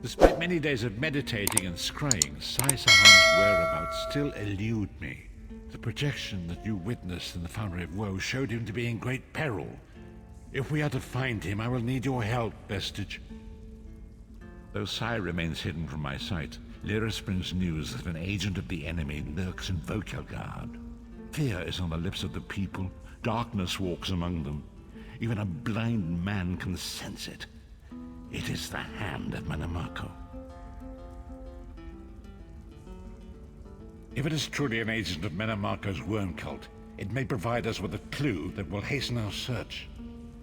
Despite many days of meditating and scrying, Sai Sahan's whereabouts still elude me. The projection that you witnessed in the Foundry of Woe showed him to be in great peril. If we are to find him, I will need your help, Vestige. Though Sai remains hidden from my sight, Lyris brings news that an agent of the enemy lurks in Vokelgard. Fear is on the lips of the people, darkness walks among them. Even a blind man can sense it. It is the hand of Manamako. If it is truly an agent of Manamako's worm cult, it may provide us with a clue that will hasten our search.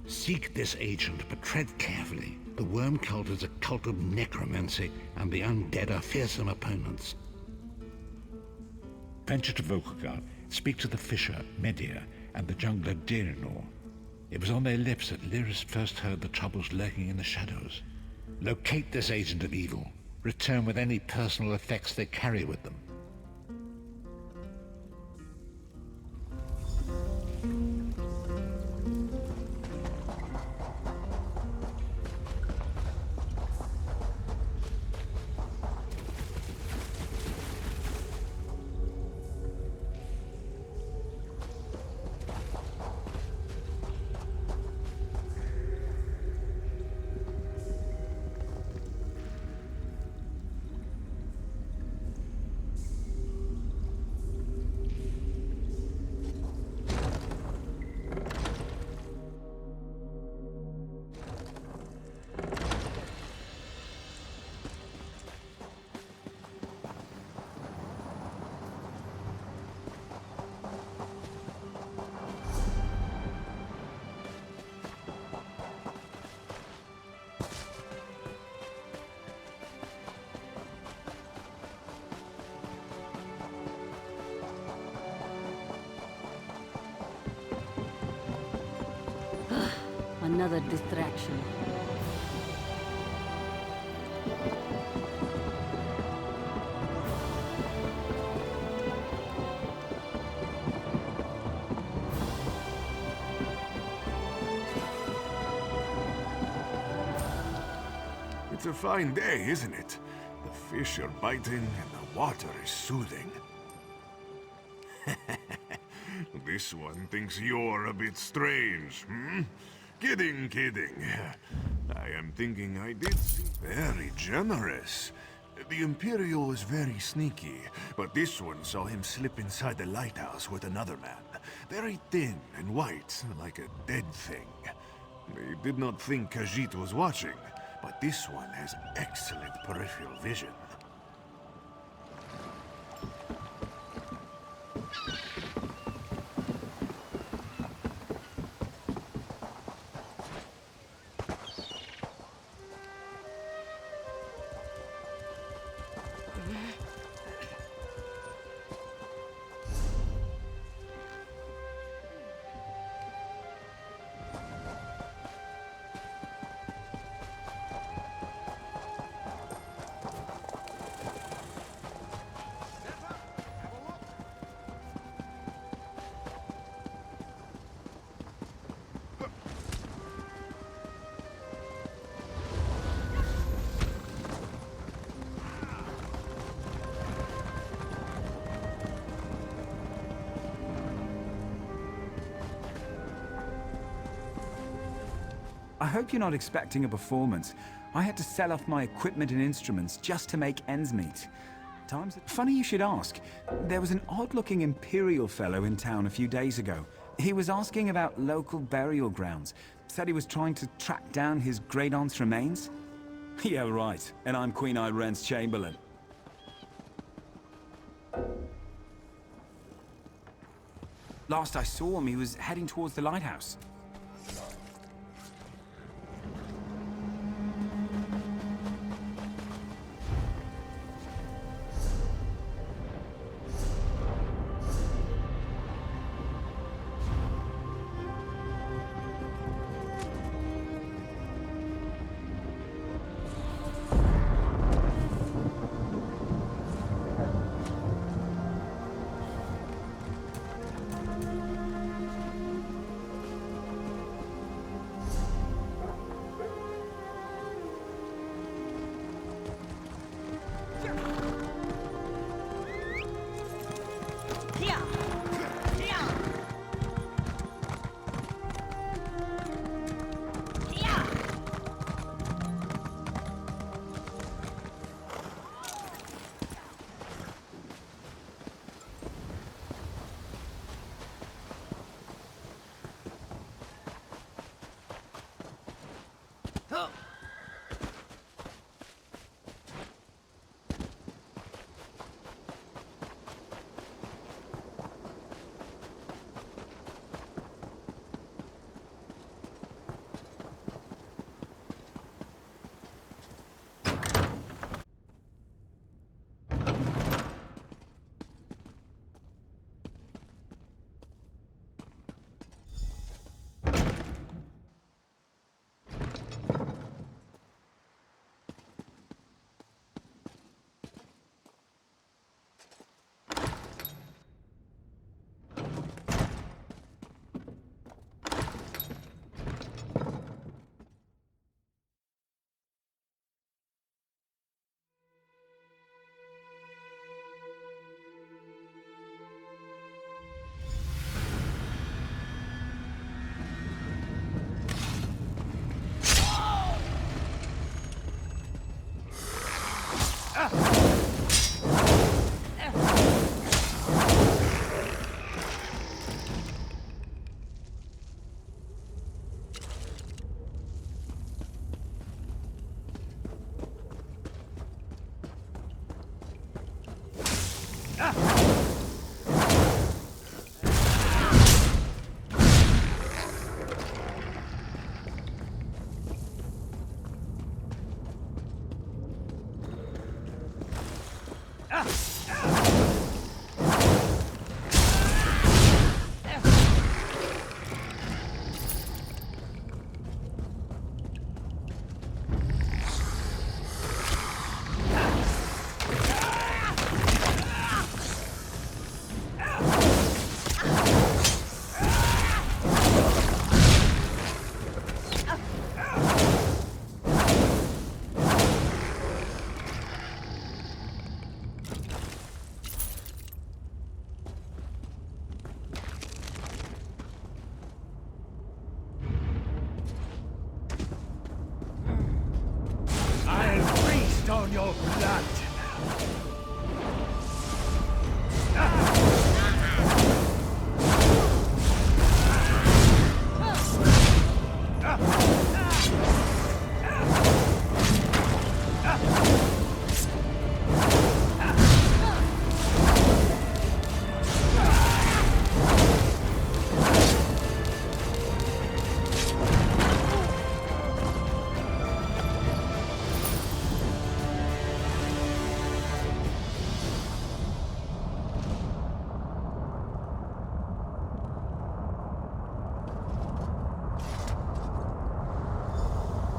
Seek this agent, but tread carefully. The worm cult is a cult of necromancy, and the undead are fearsome opponents. Venture to Vokelgard, speak to the fisher, Media, and the jungler Dirinor. It was on their lips that Lyris first heard the troubles lurking in the shadows. Locate this agent of evil. Return with any personal effects they carry with them. Another distraction. It's a fine day, isn't it? The fish are biting and the water is soothing. This one thinks you're a bit strange, hmm? Kidding, kidding. I am thinking I did see... Very generous. The Imperial is very sneaky, but this one saw him slip inside the lighthouse with another man. Very thin and white, like a dead thing. They did not think Khajiit was watching, but this one has excellent peripheral vision. I hope you're not expecting a performance. I had to sell off my equipment and instruments just to make ends meet. Funny you should ask. There was an odd-looking Imperial fellow in town a few days ago. He was asking about local burial grounds. Said he was trying to track down his great-aunt's remains. Yeah, right. And I'm Queen Irene's Chamberlain. Last I saw him, he was heading towards the lighthouse.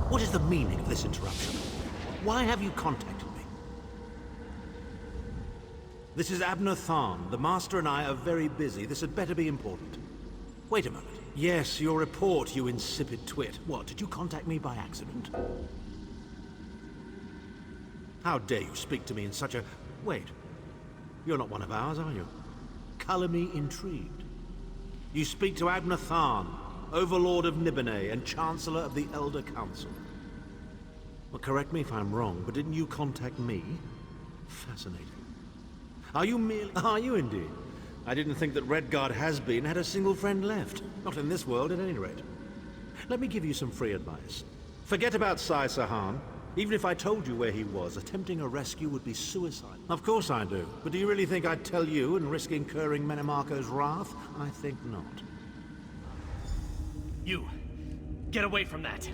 What is the meaning of this interruption? Why have you contacted me? This is Abner Tharn. The Master and I are very busy. This had better be important. Wait a moment. Yes, your report, you insipid twit. What, did you contact me by accident? How dare you speak to me in such a... Wait. You're not one of ours, are you? Color me intrigued. You speak to Abner Tharn, Overlord of Nibene and Chancellor of the Elder Council. Well, correct me if I'm wrong, but didn't you contact me? Fascinating. Are you merely... Are you indeed? I didn't think that Redguard has-been had a single friend left. Not in this world, at any rate. Let me give you some free advice. Forget about Sai Sahan. Even if I told you where he was, attempting a rescue would be suicide. Of course I do. But do you really think I'd tell you and risk incurring Menemarko's wrath? I think not. You! Get away from that!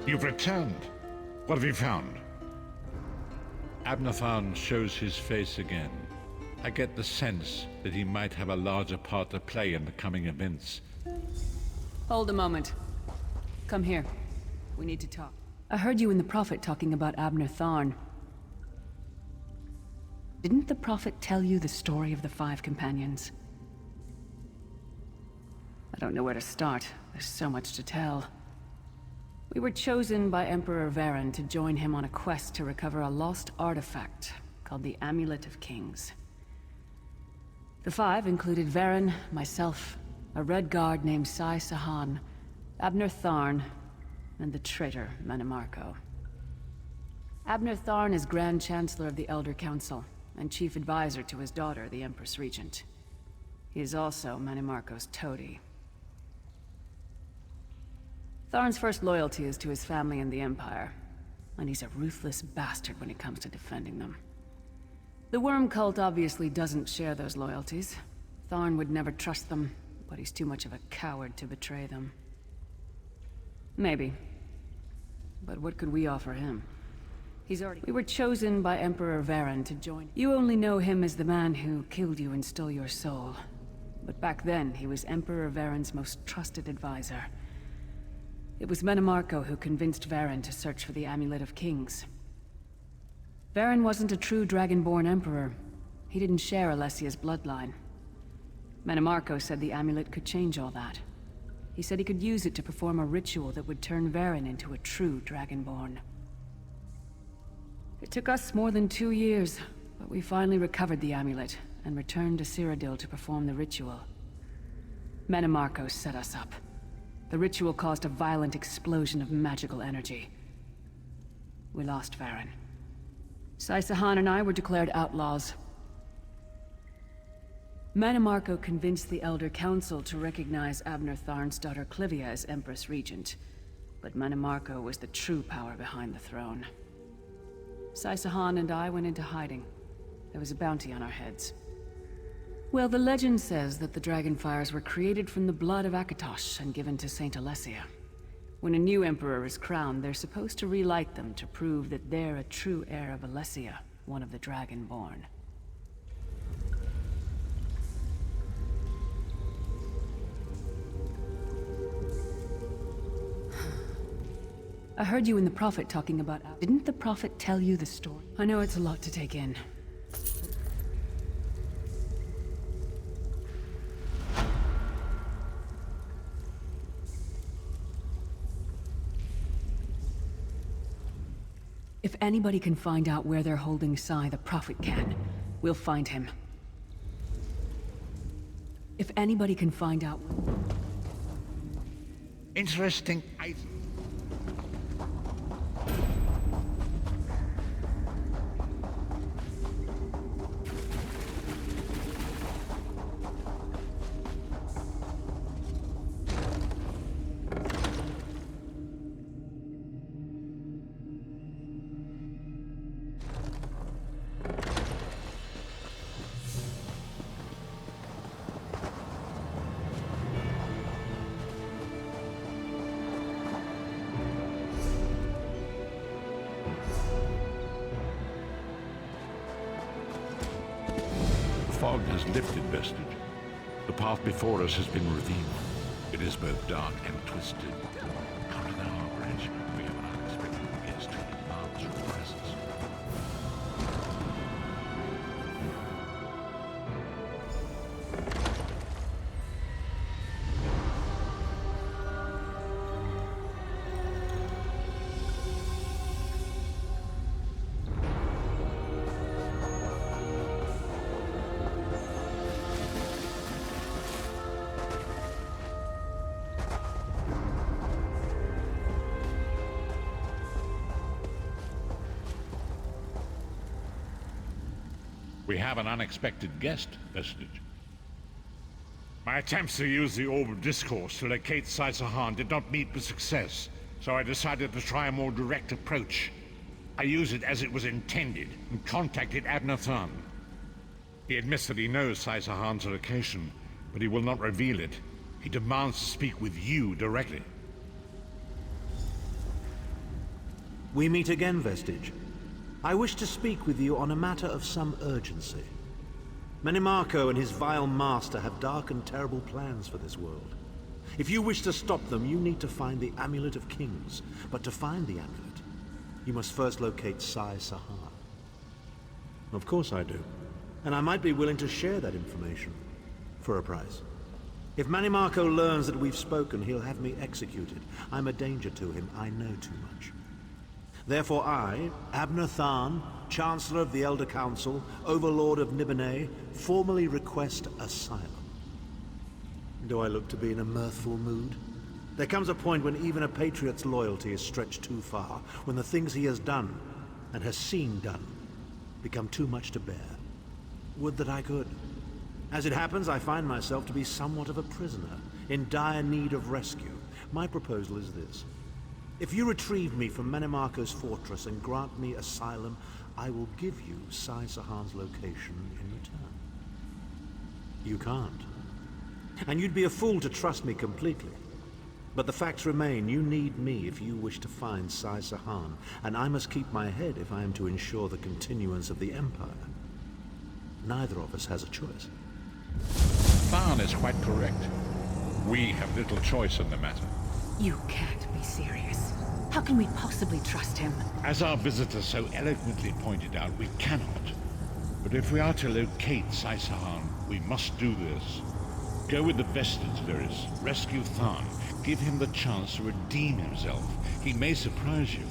You've returned. What have you found? Abner Tharn shows his face again. I get the sense that he might have a larger part to play in the coming events. Hold a moment. Come here. We need to talk. I heard you and the Prophet talking about Abner Tharn. Didn't the Prophet tell you the story of the Five Companions? I don't know where to start. There's so much to tell. We were chosen by Emperor Varen to join him on a quest to recover a lost artifact called the Amulet of Kings. The five included Varen, myself, a Red Guard named Sai Sahan, Abner Tharn, and the traitor Manimarco. Abner Tharn is Grand Chancellor of the Elder Council, and Chief Advisor to his daughter, the Empress Regent. He is also Manimarco's toady. Tharn's first loyalty is to his family and the Empire, and he's a ruthless bastard when it comes to defending them. The Worm Cult obviously doesn't share those loyalties. Tharn would never trust them, but he's too much of a coward to betray them. Maybe. But what could we offer him? We were chosen by Emperor Varen to join. You only know him as the man who killed you and stole your soul. But back then, he was Emperor Varen's most trusted advisor. It was Manimarco who convinced Varen to search for the Amulet of Kings. Varen wasn't a true Dragonborn Emperor. He didn't share Alessia's bloodline. Manimarco said the amulet could change all that. He said he could use it to perform a ritual that would turn Varen into a true Dragonborn. It took us more than 2 years, but we finally recovered the amulet and returned to Cyrodiil to perform the ritual. Manimarco set us up. The ritual caused a violent explosion of magical energy. We lost Varen. Sai Sahan and I were declared outlaws. Manimarco convinced the Elder Council to recognize Abner Tharn's daughter Clivia as Empress Regent, but Manimarco was the true power behind the throne. Sai Sahan and I went into hiding. There was a bounty on our heads. Well, the legend says that the Dragonfires were created from the blood of Akatosh and given to Saint Alessia. When a new emperor is crowned, they're supposed to relight them to prove that they're a true heir of Alessia, one of the Dragonborn. I heard you and the Prophet talking about... Didn't the Prophet tell you the story? I know it's a lot to take in. If anybody can find out where they're holding Sai, the Prophet can. We'll find him. If anybody can find out... Interesting. The fog has lifted, Vestige. The path before us has been revealed. It is both dark and twisted. Come to the harbor edge. We have an unexpected guest who demands your presence. We have an unexpected guest, Vestige. My attempts to use the Orb of Discourse to locate Sai Sahan did not meet with success, so I decided to try a more direct approach. I used it as it was intended and contacted Abner Tharn. He admits that he knows Sai Sahan's location, but he will not reveal it. He demands to speak with you directly. We meet again, Vestige. I wish to speak with you on a matter of some urgency. Manimarco and his vile master have dark and terrible plans for this world. If you wish to stop them, you need to find the Amulet of Kings. But to find the amulet, you must first locate Sai Sahan. Of course I do. And I might be willing to share that information. For a price. If Manimarco learns that we've spoken, he'll have me executed. I'm a danger to him. I know too much. Therefore I, Abner Tharn, Chancellor of the Elder Council, Overlord of Nibene, formally request asylum. Do I look to be in a mirthful mood? There comes a point when even a patriot's loyalty is stretched too far, when the things he has done, and has seen done, become too much to bear. Would that I could. As it happens, I find myself to be somewhat of a prisoner, in dire need of rescue. My proposal is this. If you retrieve me from Menemarko's fortress and grant me asylum, I will give you Sai Sahan's location in return. You can't. And you'd be a fool to trust me completely. But the facts remain, you need me if you wish to find Sai Sahan, and I must keep my head if I am to ensure the continuance of the Empire. Neither of us has a choice. Tharn is quite correct. We have little choice in the matter. You can't be serious. How can we possibly trust him? As our visitor so eloquently pointed out, we cannot. But if we are to locate Sai Sahan, we must do this. Go with the Vestige, Lyris. Rescue Tharn. Give him the chance to redeem himself. He may surprise you.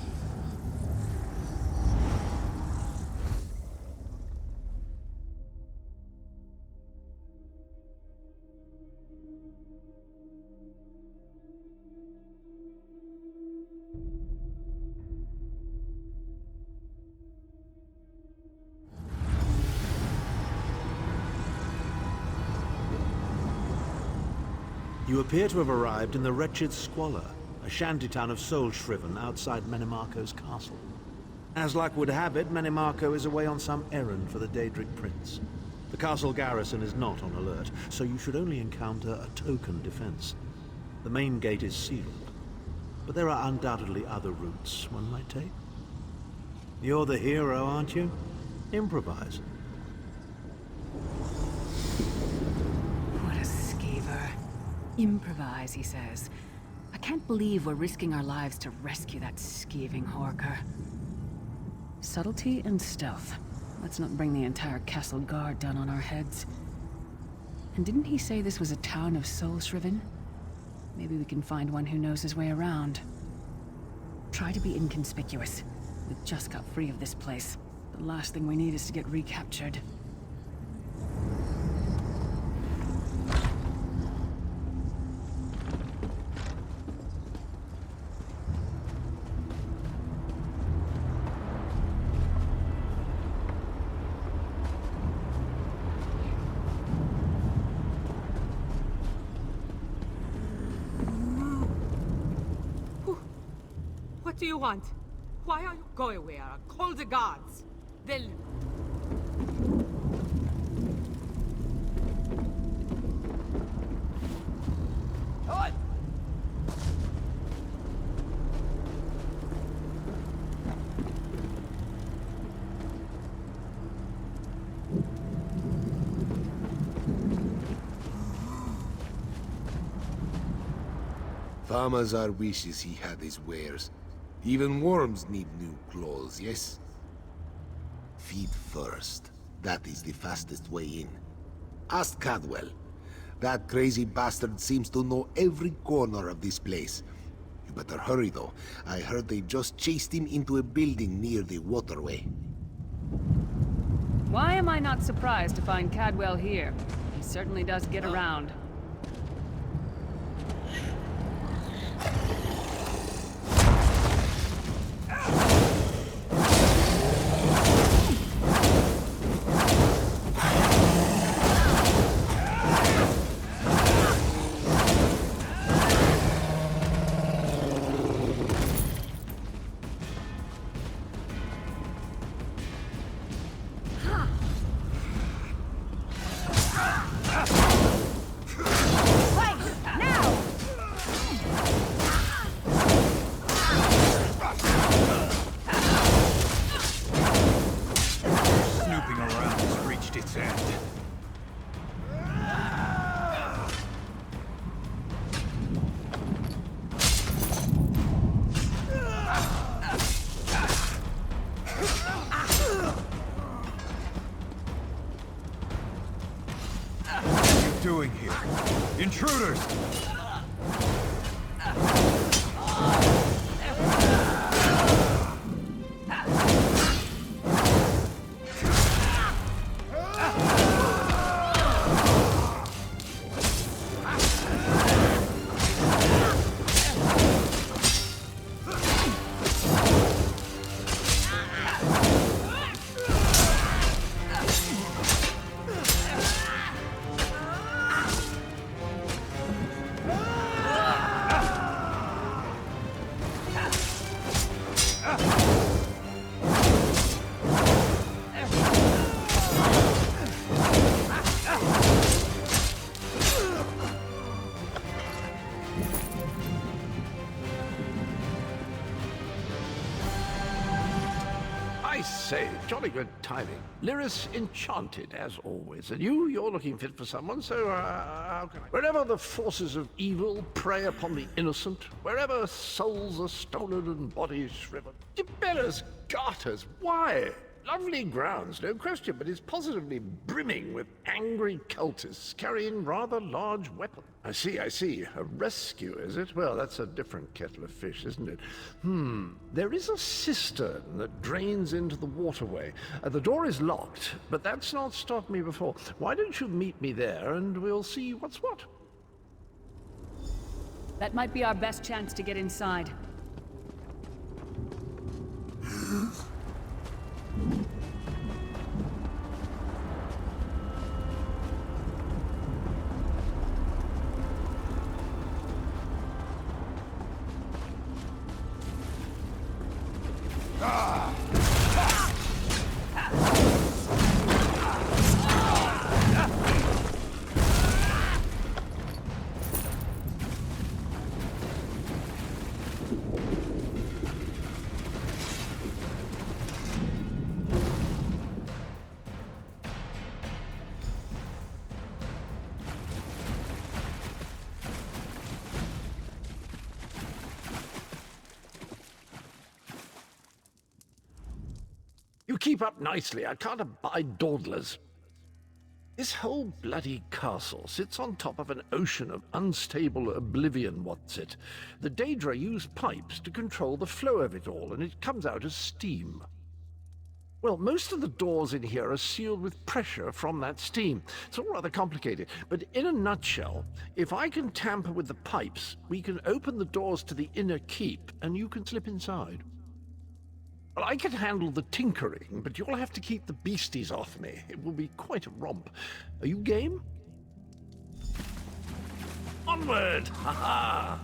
You appear to have arrived in the wretched Squalor, a shantytown of Soulshriven outside Menemarko's castle. As luck would have it, Menemarko is away on some errand for the Daedric Prince. The castle garrison is not on alert, so you should only encounter a token defense. The main gate is sealed, but there are undoubtedly other routes one might take. You're the hero, aren't you? Improvise. What a skeever. Improvise, he says. I can't believe we're risking our lives to rescue that skeeving Horker. Subtlety and stealth. Let's not bring the entire castle guard down on our heads. And didn't he say this was a town of Soulshriven? Maybe we can find one who knows his way around. Try to be inconspicuous. We've just got free of this place. The last thing we need is to get recaptured. What do you want? Why are you... Go away, Ara. Call the guards. They'll... Thamazar wishes he had his wares. Even worms need new clothes, yes? Feed first. That is the fastest way in. Ask Cadwell. That crazy bastard seems to know every corner of this place. You better hurry, though. I heard they just chased him into a building near the waterway. Why am I not surprised to find Cadwell here? He certainly does get around. Doing here? Intruders! Jolly good timing. Lyris enchanted, as always. And you're looking fit for someone, so how can I... Wherever the forces of evil prey upon the innocent, wherever souls are stolen and bodies shriveled. Tiberius Garters, why? Lovely grounds, no question, but it's positively brimming with angry cultists carrying rather large weapons. I see. A rescue, is it? Well, that's a different kettle of fish, isn't it? There is a cistern that drains into the waterway. The door is locked, but that's not stopped me before. Why don't you meet me there and we'll see what's what? That might be our best chance to get inside. You keep up nicely. I can't abide dawdlers. This whole bloody castle sits on top of an ocean of unstable oblivion, what's it? The Daedra use pipes to control the flow of it all, and it comes out as steam. Well, most of the doors in here are sealed with pressure from that steam. It's all rather complicated, but in a nutshell, if I can tamper with the pipes, we can open the doors to the inner keep, and you can slip inside. Well, I can handle the tinkering, but you'll have to keep the beasties off me. It will be quite a romp. Are you game? Onward! Ha-ha!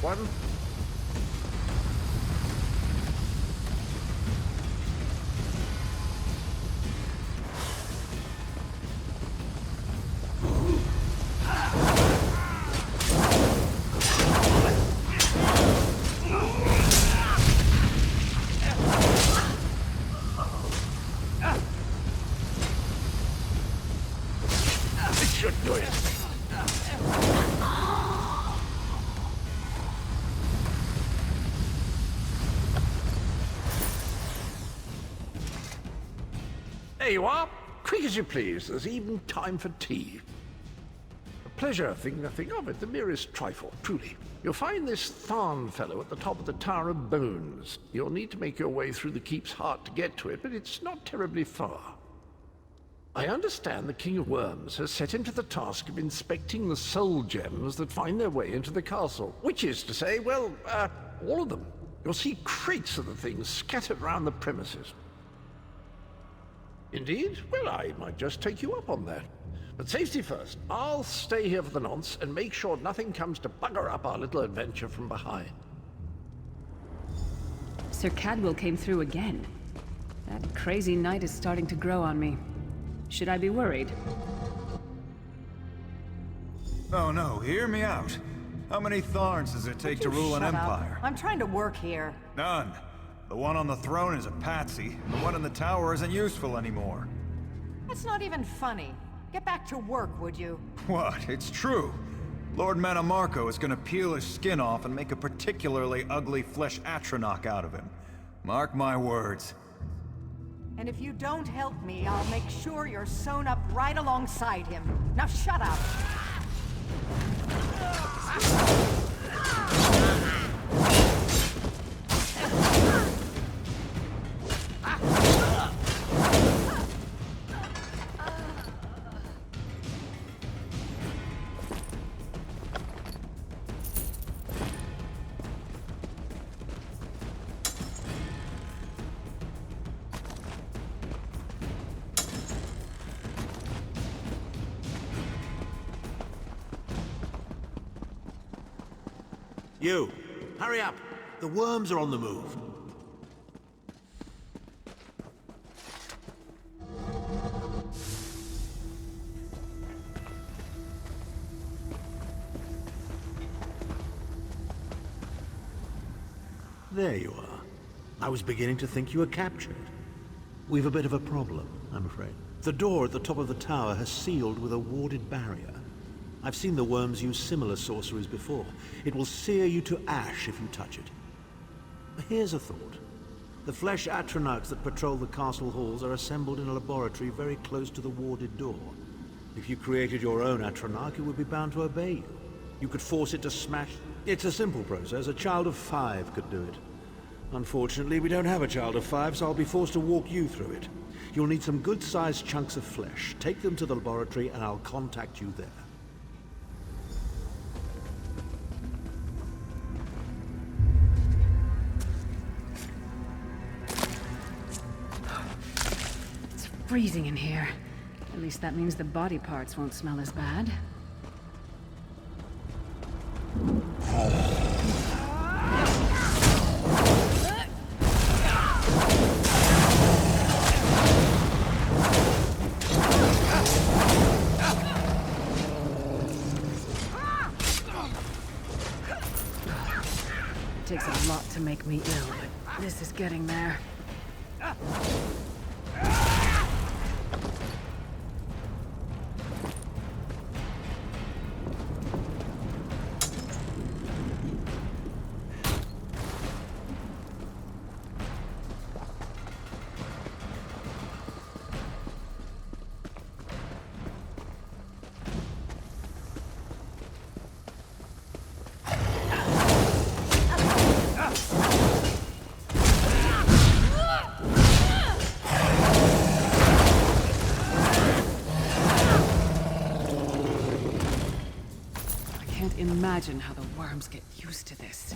one. It should do it. There you are. Quick as you please. There's even time for tea. A pleasure, think nothing of it. The merest trifle, truly. You'll find this Tharn fellow at the top of the Tower of Bones. You'll need to make your way through the keep's heart to get to it, but it's not terribly far. I understand the King of Worms has set him to the task of inspecting the soul gems that find their way into the castle. Which is to say, well, all of them. You'll see crates of the things scattered around the premises. Indeed? Well, I might just take you up on that. But safety first. I'll stay here for the nonce and make sure nothing comes to bugger up our little adventure from behind. Sir Cadwell came through again. That crazy night is starting to grow on me. Should I be worried? Oh no, hear me out. How many Tharns does it take to rule an empire? I'm trying to work here. None. The one on the throne is a patsy. The one in the tower isn't useful anymore. That's not even funny. Get back to work, would you? What? It's true. Lord Manamarco is gonna peel his skin off and make a particularly ugly flesh Atronach out of him. Mark my words. And if you don't help me, I'll make sure you're sewn up right alongside him. Now shut up! You, hurry up. The worms are on the move. There you are. I was beginning to think you were captured. We've a bit of a problem, I'm afraid. The door at the top of the tower has sealed with a warded barrier. I've seen the worms use similar sorceries before. It will sear you to ash if you touch it. Here's a thought. The flesh Atronachs that patrol the castle halls are assembled in a laboratory very close to the warded door. If you created your own Atronach, it would be bound to obey you. You could force it to smash... It's a simple process. A child of 5 could do it. Unfortunately, we don't have a child of 5, so I'll be forced to walk you through it. You'll need some good-sized chunks of flesh. Take them to the laboratory and I'll contact you there. It's freezing in here. At least that means the body parts won't smell as bad. It takes a lot to make me ill, but this is getting there. Imagine how the worms get used to this.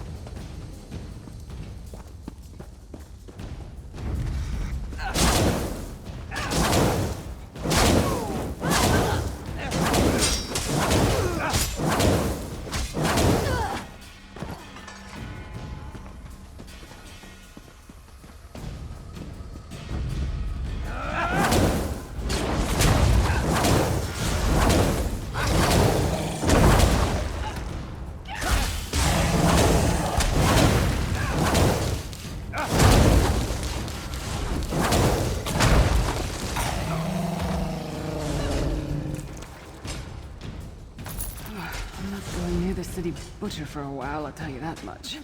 city butcher for a while, I'll tell you that much.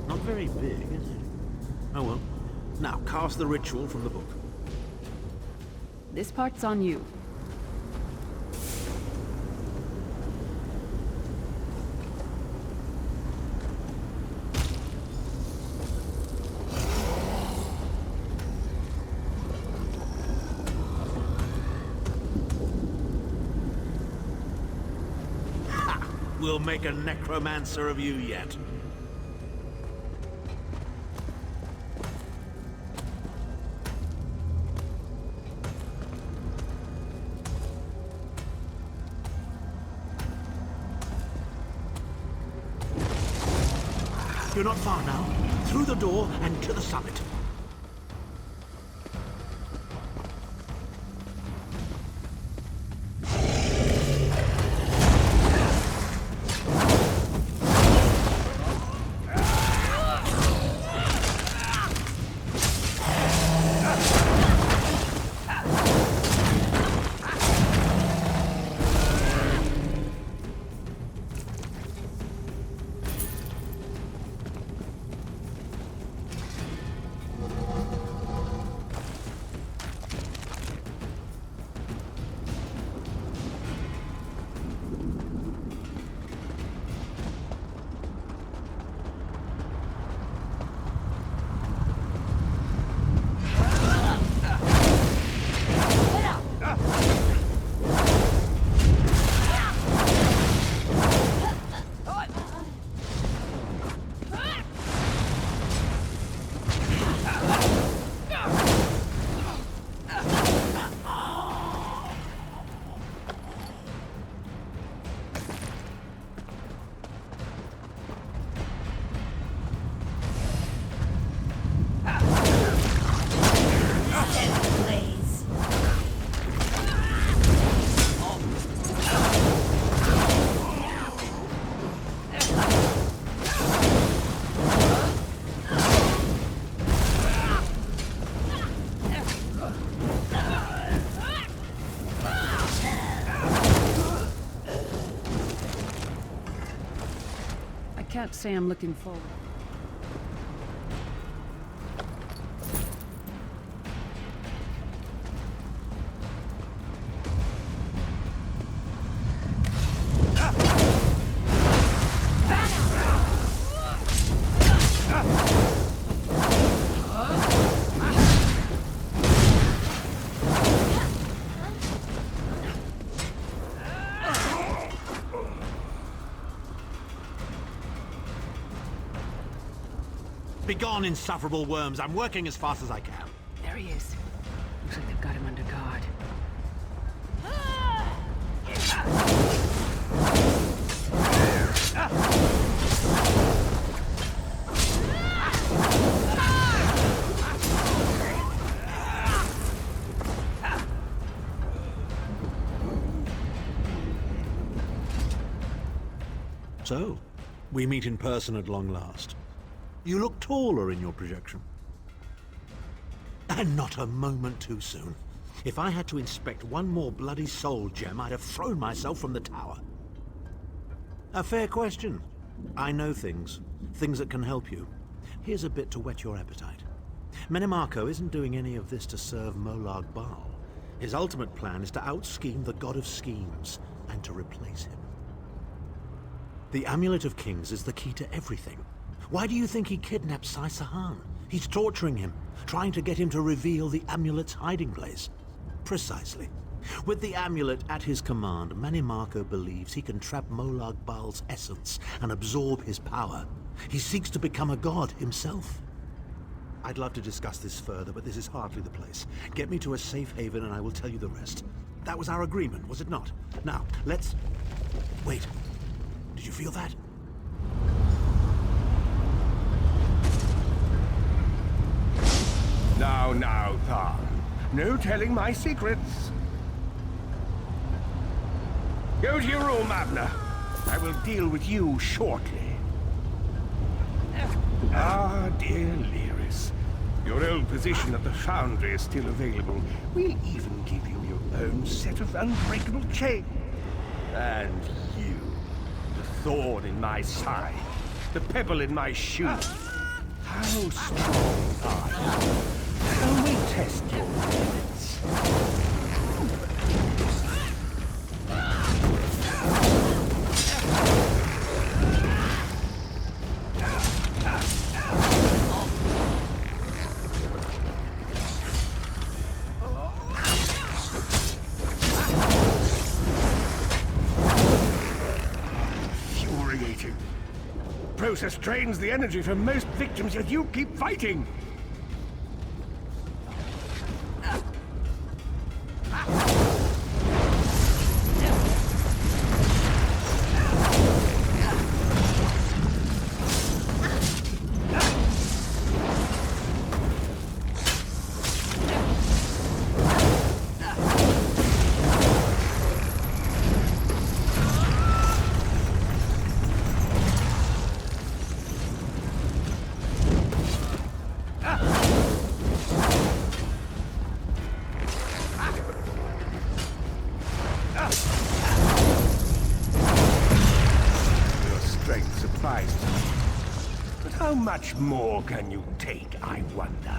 Not very big, is it? Oh well. Now, cast the ritual from the book. This part's on you. We'll make a necromancer of you yet. You're not far now. Through the door and to the summit. Can't say I'm looking forward. Begone, insufferable worms. I'm working as fast as I can. There he is. Looks like they've got him under guard. So, we meet in person at long last. You look taller in your projection. And not a moment too soon. If I had to inspect one more bloody soul gem, I'd have thrown myself from the tower. A fair question. I know things. Things that can help you. Here's a bit to whet your appetite. Menimarco isn't doing any of this to serve Molag Bal. His ultimate plan is to out-scheme the God of Schemes, and to replace him. The Amulet of Kings is the key to everything. Why do you think he kidnapped Sai Sahan? He's torturing him, trying to get him to reveal the amulet's hiding place. Precisely. With the amulet at his command, Menimarco believes he can trap Molag Bal's essence and absorb his power. He seeks to become a god himself. I'd love to discuss this further, but this is hardly the place. Get me to a safe haven and I will tell you the rest. That was our agreement, was it not? Now, let's... Wait. Did you feel that? Now, Tharn. No telling my secrets. Go to your room, Abner. I will deal with you shortly. Ah, dear Lyris. Your old position at the Foundry is still available. We'll even give you your own set of unbreakable chains. And you, the thorn in my side, the pebble in my shoe. How strong are you? Shall we test your limits? Infuriating. Process drains the energy from most victims, yet you keep fighting! But how much more can you take, I wonder?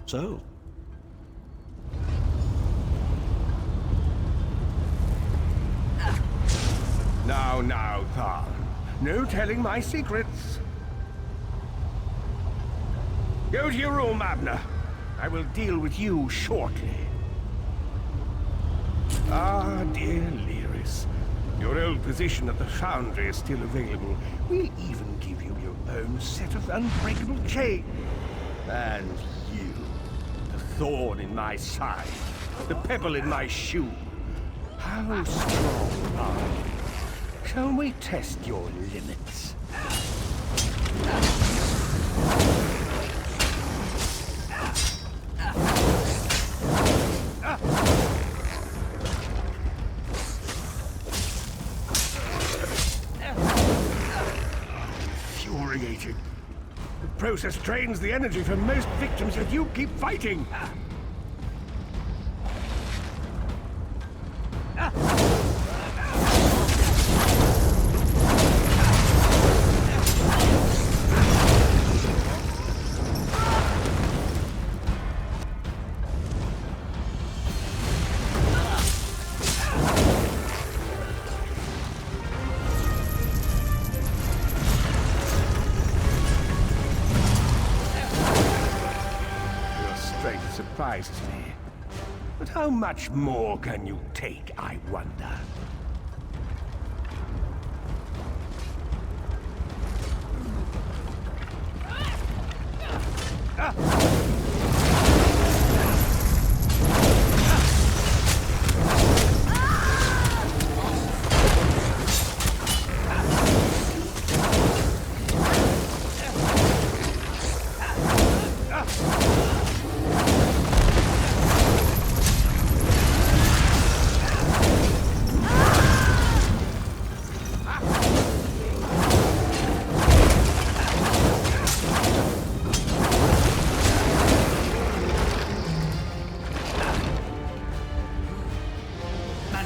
So? Now, Tharn. No telling my secrets. Go to your room, Abner. I will deal with you shortly. Ah, dear Lyris. Your old position at the Foundry is still available. We'll even give you your own set of unbreakable chains. And you, the thorn in my side, the pebble in my shoe. How strong are you? Shall we test your limits? Infuriating. The process drains the energy from most victims, yet you keep fighting! Surprised me. But how much more can you take, I wonder?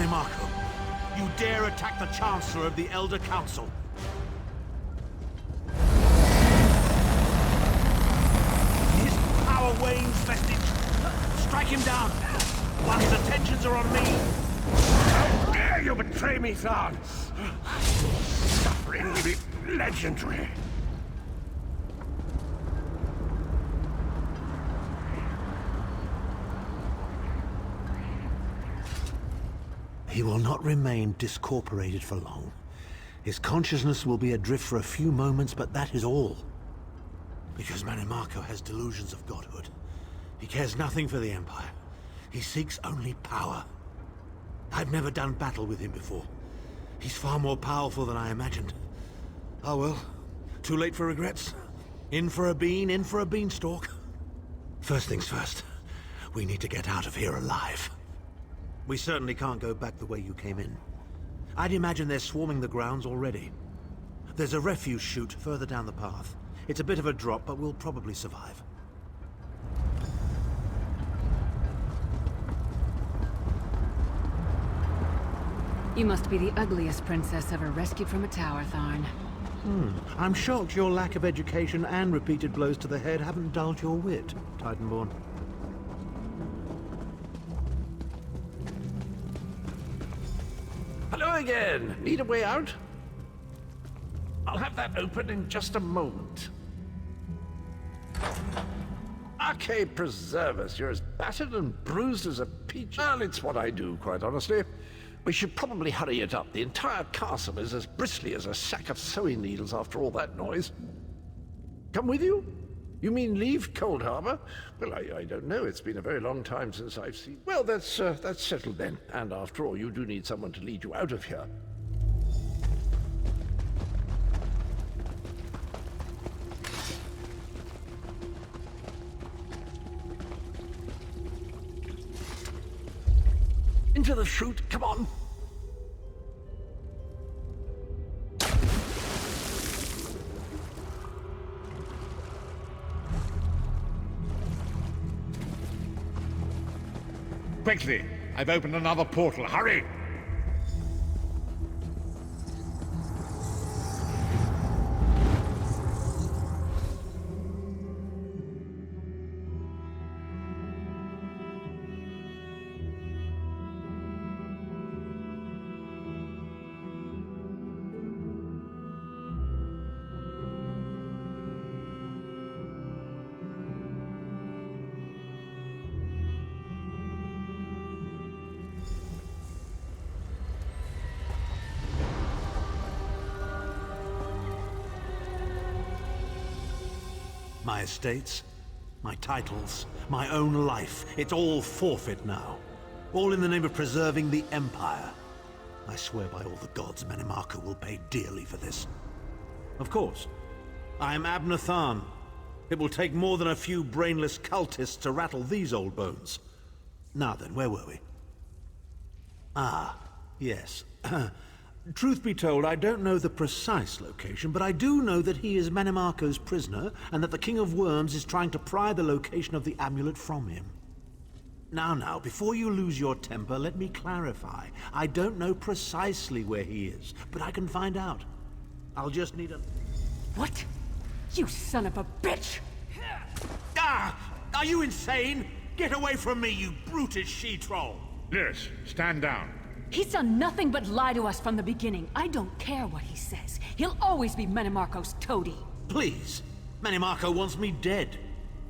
Manimarco, you dare attack the Chancellor of the Elder Council. His power wanes, Vestige. Strike him down, while his attentions are on me. How dare you betray me, Thorn? Suffering will be legendary. He will not remain discorporated for long. His consciousness will be adrift for a few moments, but that is all. Because Manimarco has delusions of godhood. He cares nothing for the Empire. He seeks only power. I've never done battle with him before. He's far more powerful than I imagined. Oh well, too late for regrets. In for a bean, in for a beanstalk. First things first, we need to get out of here alive. We certainly can't go back the way you came in. I'd imagine they're swarming the grounds already. There's a refuse chute further down the path. It's a bit of a drop, but we'll probably survive. You must be the ugliest princess ever rescued from a tower, Tharn. I'm shocked your lack of education and repeated blows to the head haven't dulled your wit, Titanborn. Hello again. Need a way out? I'll have that open in just a moment. Arcade preservers, you're as battered and bruised as a peach. Well, it's what I do, quite honestly. We should probably hurry it up. The entire castle is as bristly as a sack of sewing needles after all that noise. Come with you? You mean leave Cold Harbor? Well, I don't know. It's been a very long time since I've seen... Well, that's settled then. And after all, you do need someone to lead you out of here. Into the chute, come on! Quickly! I've opened another portal. Hurry! My estates, my titles, my own life, it's all forfeit now. All in the name of preserving the Empire. I swear by all the gods, Manimarco will pay dearly for this. Of course, I am Abner Tharn. It will take more than a few brainless cultists to rattle these old bones. Now then, where were we? Ah, yes. Truth be told, I don't know the precise location, but I do know that he is Manimarco's prisoner, and that the King of Worms is trying to pry the location of the amulet from him. Now, before you lose your temper, let me clarify. I don't know precisely where he is, but I can find out. I'll just need a... What? You son of a bitch! Ah! Are you insane? Get away from me, you brutish she-troll! Lyris, stand down. He's done nothing but lie to us from the beginning. I don't care what he says. He'll always be Manimarco's toady. Please. Manimarco wants me dead.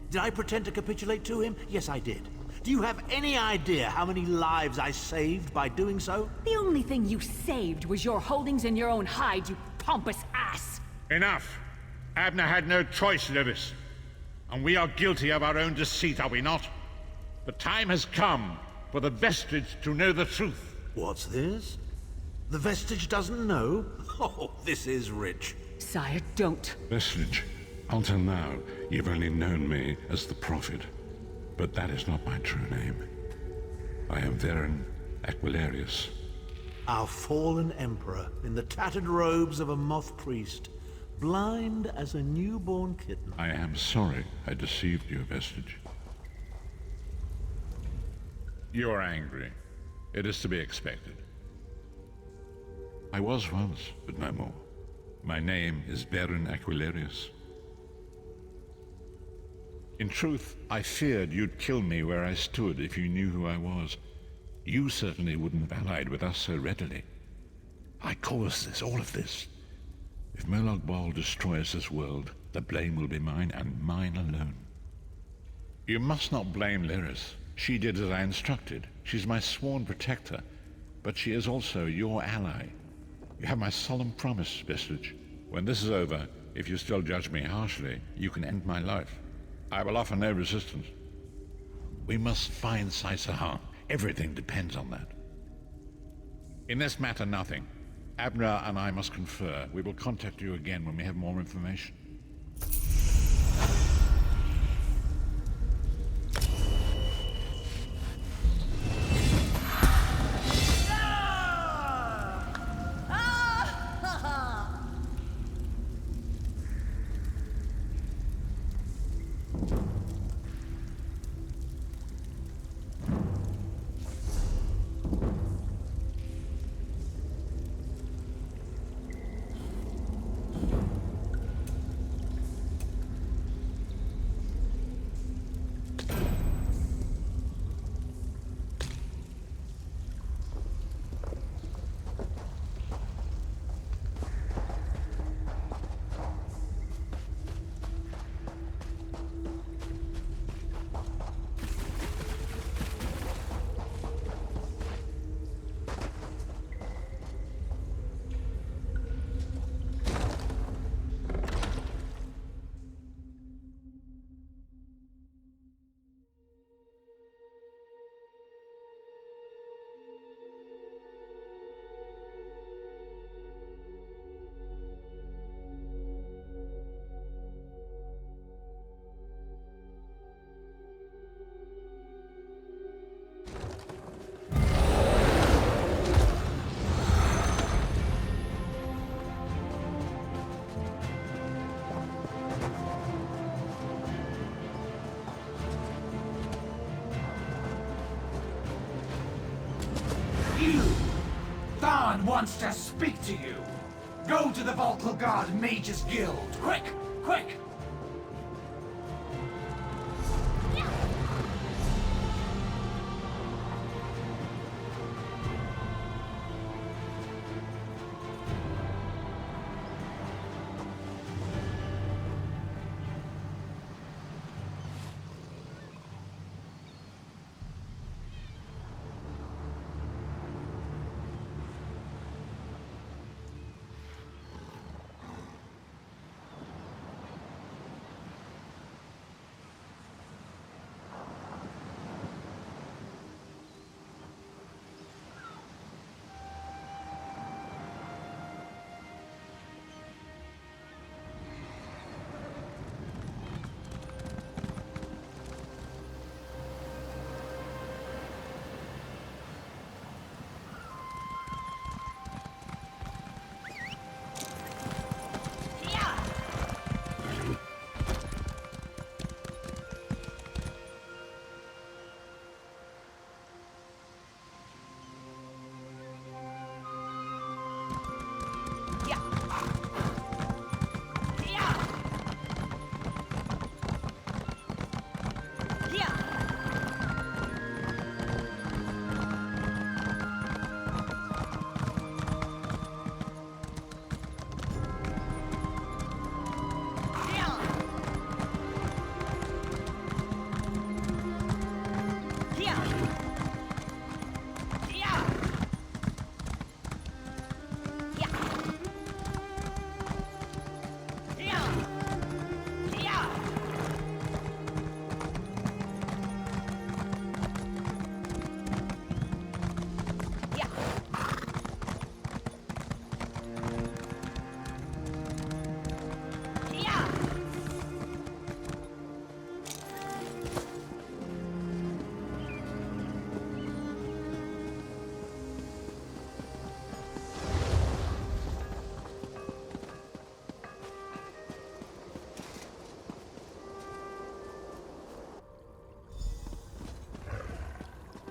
Did I pretend to capitulate to him? Yes, I did. Do you have any idea how many lives I saved by doing so? The only thing you saved was your holdings in your own hide, you pompous ass! Enough. Abner had no choice, Lyris. And we are guilty of our own deceit, are we not? The time has come for the Vestige to know the truth. What's this? The Vestige doesn't know? Oh, this is rich. Sire, don't. Vestige, until now, you've only known me as the Prophet. But that is not my true name. I am Varen Aquilarius. Our fallen emperor, in the tattered robes of a moth priest, blind as a newborn kitten. I am sorry I deceived you, Vestige. You are angry. It is to be expected. I was once, but no more. My name is Baron Aquilarius. In truth, I feared you'd kill me where I stood if you knew who I was. You certainly wouldn't have allied with us so readily. I caused this, all of this. If Molag Bal destroys this world, the blame will be mine, and mine alone. You must not blame Lyris. She did as I instructed. She's my sworn protector, but she is also your ally. You have my solemn promise, Vestige. When this is over, if you still judge me harshly, you can end my life. I will offer no resistance. We must find Saisahan. Everything depends on that. In this matter, nothing. Abner and I must confer. We will contact you again when we have more information. Thawne wants to speak to you. Go to the Volkilgard Mages Guild. Quick! Quick!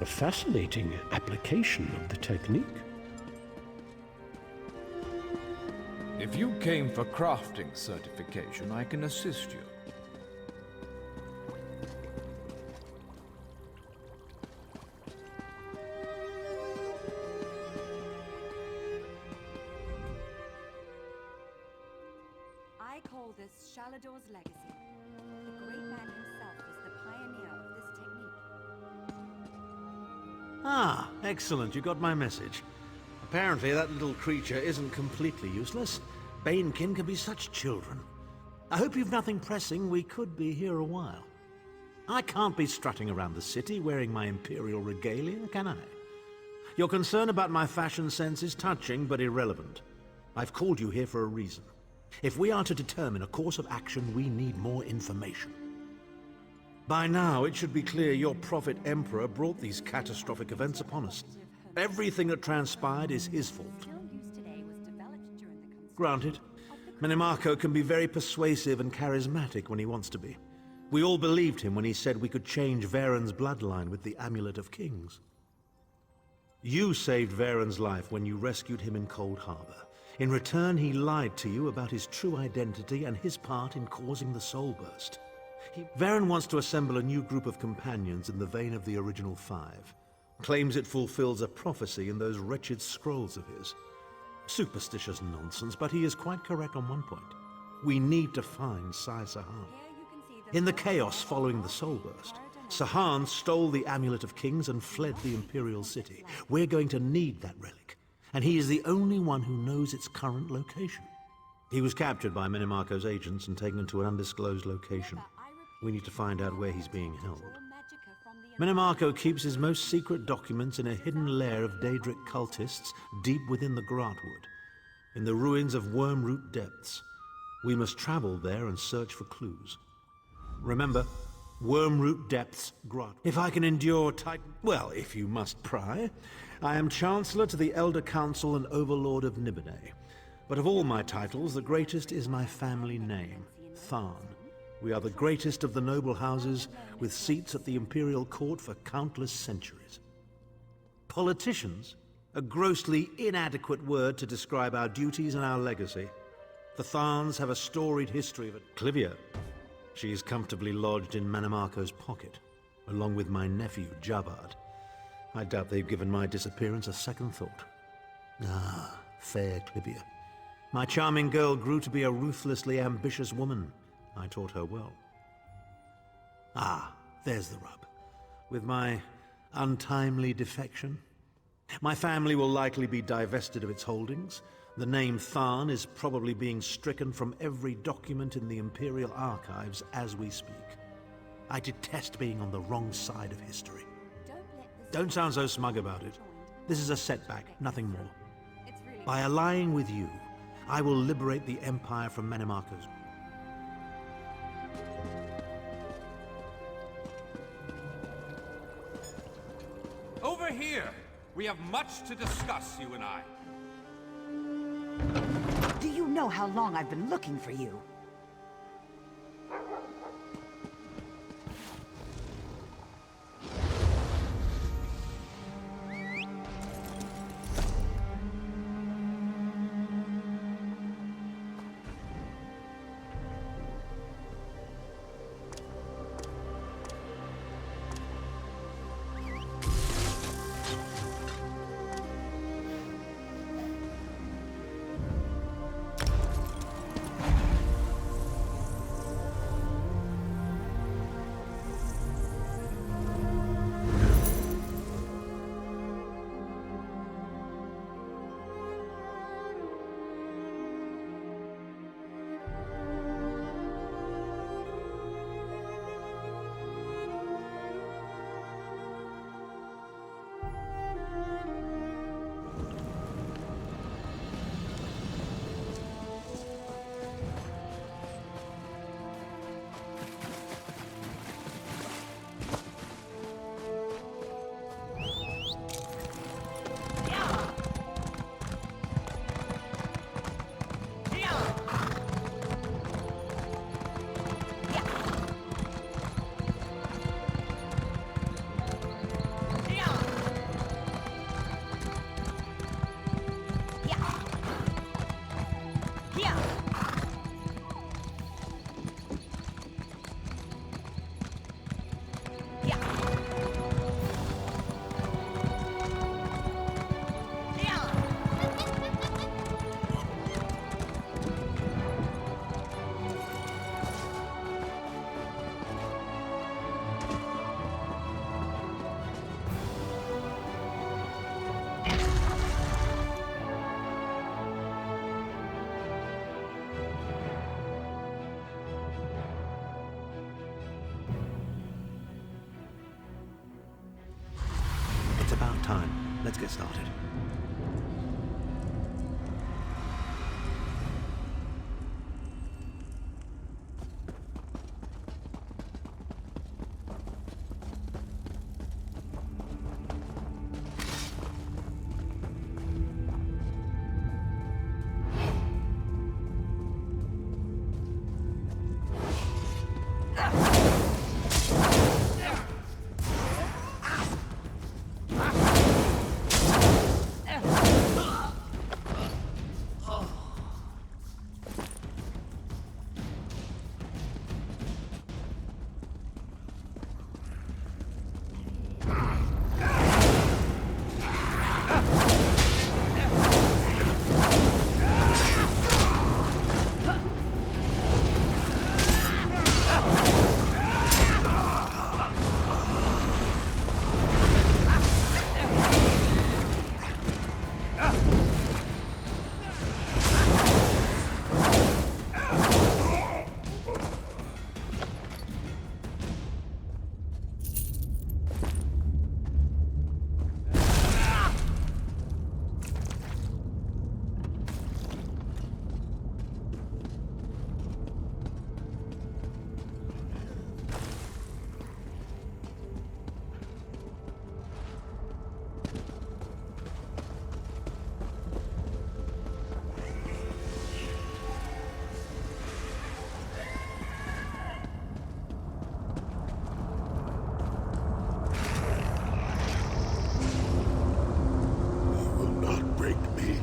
A fascinating application of the technique. If you came for crafting certification, I can assist you. I call this Shalador's legacy. The great man himself was the pioneer of this technique. Ah, excellent. You got my message. Apparently that little creature isn't completely useless. Banekin can be such children. I hope you've nothing pressing. We could be here a while. I can't be strutting around the city wearing my imperial regalia, can I? Your concern about my fashion sense is touching but irrelevant. I've called you here for a reason. If we are to determine a course of action, we need more information. By now, it should be clear your prophet Emperor brought these catastrophic events upon us. Everything that transpired is his fault. Granted, Menimarco can be very persuasive and charismatic when he wants to be. We all believed him when he said we could change Varen's bloodline with the Amulet of Kings. You saved Varen's life when you rescued him in Cold Harbor. In return, he lied to you about his true identity and his part in causing the Soul Burst. Varen wants to assemble a new group of companions in the vein of the original five. Claims it fulfills a prophecy in those wretched scrolls of his. Superstitious nonsense, but he is quite correct on one point. We need to find Sai Sahan. In the chaos following the Soul Burst, Sahan stole the Amulet of Kings and fled the Imperial City. We're going to need that relic, and he is the only one who knows its current location. He was captured by Menimarco's agents and taken to an undisclosed location. We need to find out where he's being held. Menimarco keeps his most secret documents in a hidden lair of Daedric cultists deep within the Grahtwood, in the ruins of Wormroot Depths. We must travel there and search for clues. Remember, Wormroot Depths, Grahtwood. If I can endure Titan... Well, if you must pry. I am Chancellor to the Elder Council and Overlord of Nibene. But of all my titles, the greatest is my family name, Tharn. We are the greatest of the noble houses, with seats at the Imperial Court for countless centuries. Politicians? A grossly inadequate word to describe our duties and our legacy. The Tharns have a storied history of it. Clivia. She is comfortably lodged in Menimarco's pocket, along with my nephew, Jabard. I doubt they've given my disappearance a second thought. Ah, fair Clivia. My charming girl grew to be a ruthlessly ambitious woman. I taught her well. Ah, there's the rub. With my untimely defection, my family will likely be divested of its holdings. The name Tharn is probably being stricken from every document in the Imperial Archives as we speak. I detest being on the wrong side of history. Don't sound so smug about it. This is a setback, nothing more. By allying with you, I will liberate the Empire from Menimarco's... Over here! We have much to discuss, you and I. Do you know how long I've been looking for you? Let's get started.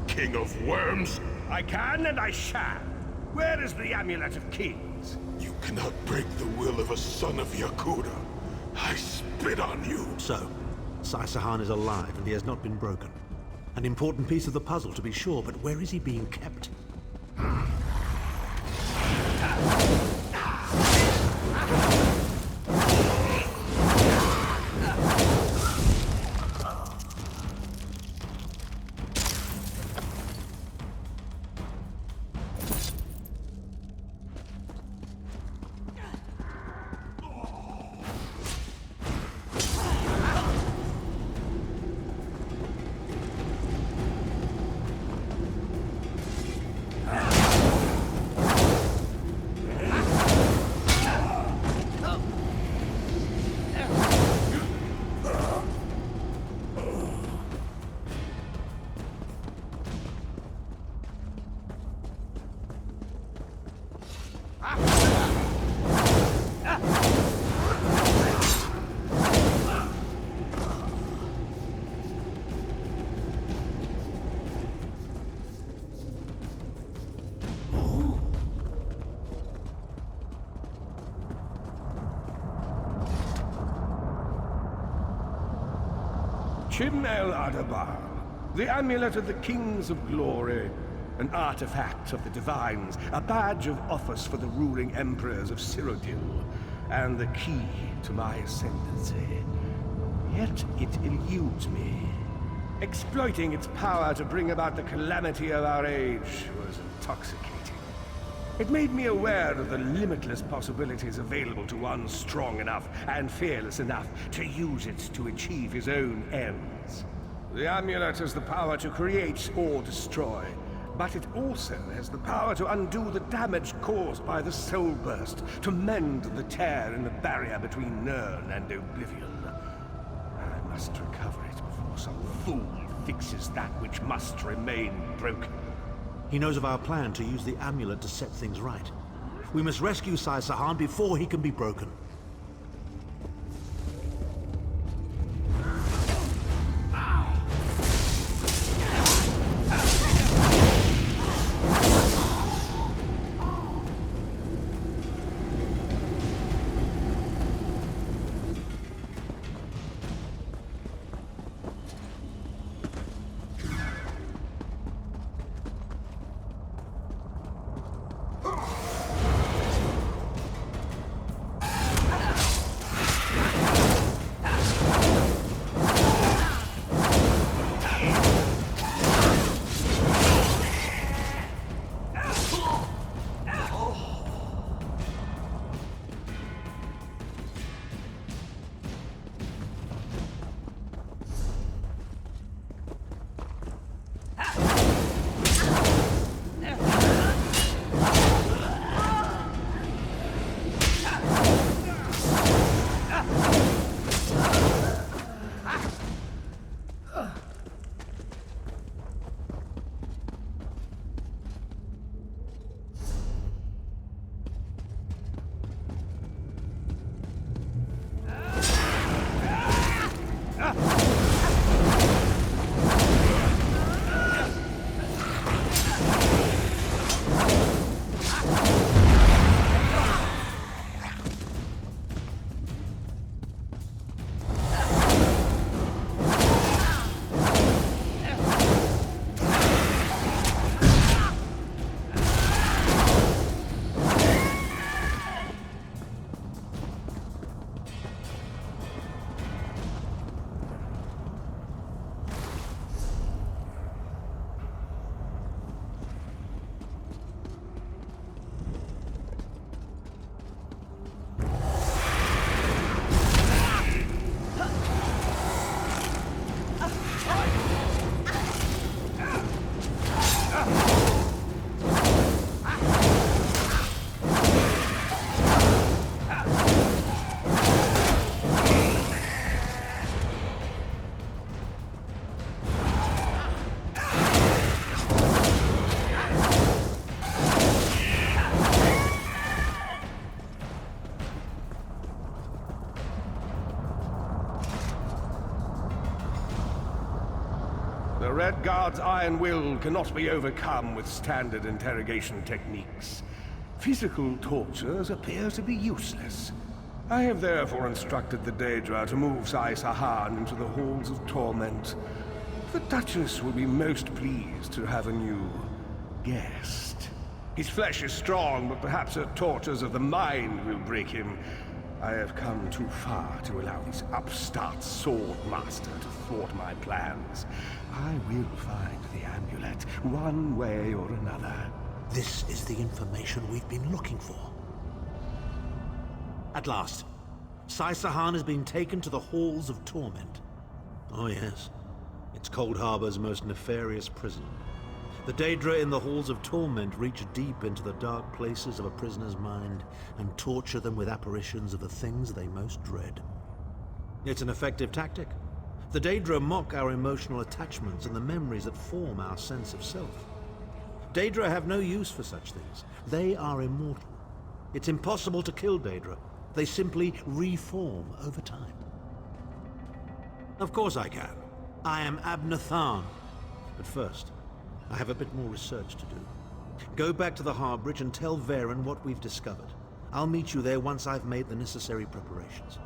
King of Worms? I can and I shall. Where is the Amulet of Kings? You cannot break the will of a son of Yakuda. I spit on you. So, Sai-Sahan is alive and he has not been broken. An important piece of the puzzle, to be sure, but where is he being kept? Chim El Adabar, the Amulet of the Kings of Glory, an artifact of the Divines, a badge of office for the ruling emperors of Cyrodiil, and the key to my ascendancy. Yet it eludes me. Exploiting its power to bring about the calamity of our age was intoxicating. It made me aware of the limitless possibilities available to one strong enough and fearless enough to use it to achieve his own ends. The amulet has the power to create or destroy, but it also has the power to undo the damage caused by the Soul Burst, to mend the tear in the barrier between Nirn and Oblivion. I must recover it before some fool fixes that which must remain broken. He knows of our plan to use the amulet to set things right. We must rescue Sai-Sahan before he can be broken. that guard's iron will cannot be overcome with standard interrogation techniques. Physical tortures appear to be useless. I have therefore instructed the Daedra to move Sai Sahan into the Halls of Torment. The Duchess will be most pleased to have a new guest. His flesh is strong, but perhaps her tortures of the mind will break him. I have come too far to allow this upstart sword master to thwart my plans. I will find the amulet, one way or another. This is the information we've been looking for. At last, Sai Sahan has been taken to the Halls of Torment. Oh yes, it's Cold Harbor's most nefarious prison. The Daedra in the Halls of Torment reach deep into the dark places of a prisoner's mind and torture them with apparitions of the things they most dread. It's an effective tactic. The Daedra mock our emotional attachments and the memories that form our sense of self. Daedra have no use for such things. They are immortal. It's impossible to kill Daedra. They simply reform over time. Of course I can. I am Abner Tharn. But first, I have a bit more research to do. Go back to the Harbridge and tell Varen what we've discovered. I'll meet you there once I've made the necessary preparations.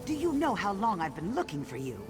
Do you know how long I've been looking for you?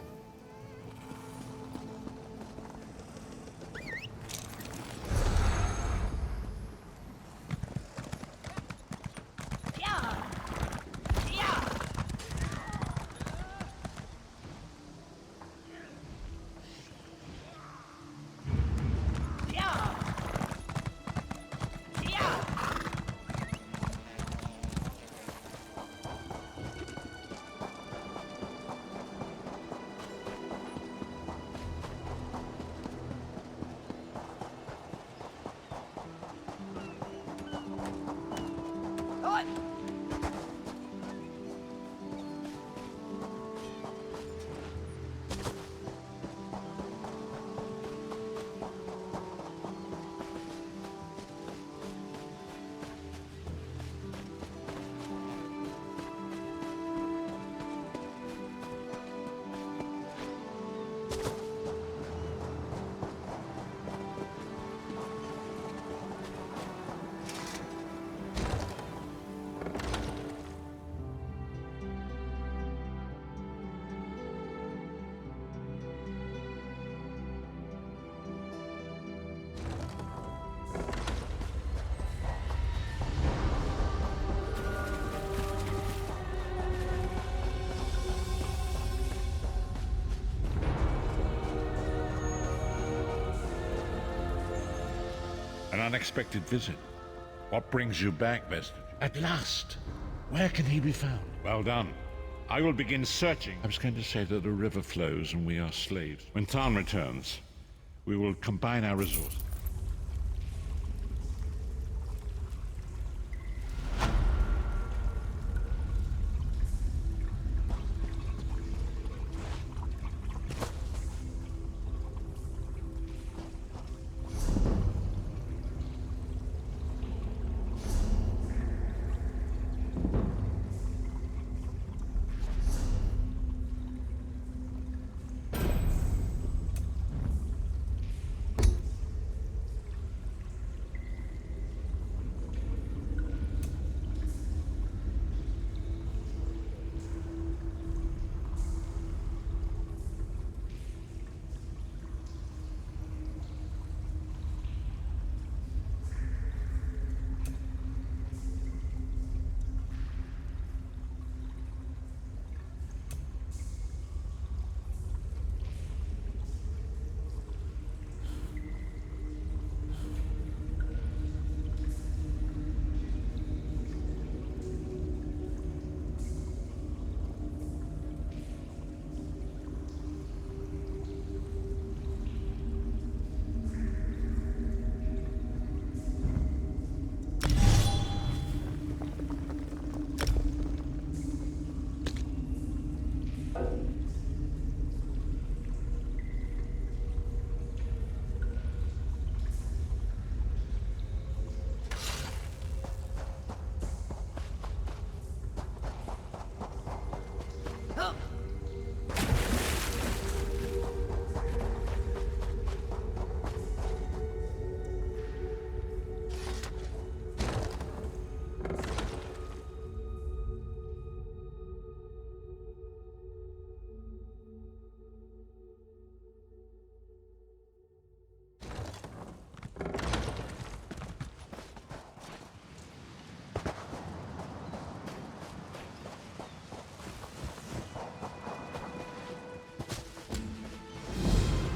unexpected visit. What brings you back, Vestige? At last! Where can he be found? Well done. I will begin searching. I was going to say that the river flows and we are slaves. When Tharn returns, we will combine our resources.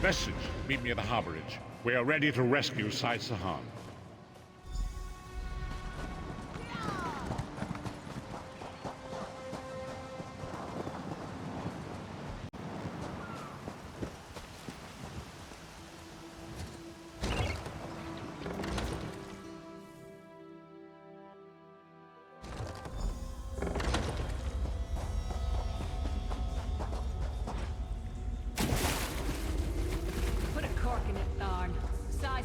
Vestige, meet me at the harborage. We are ready to rescue Sai Sahan.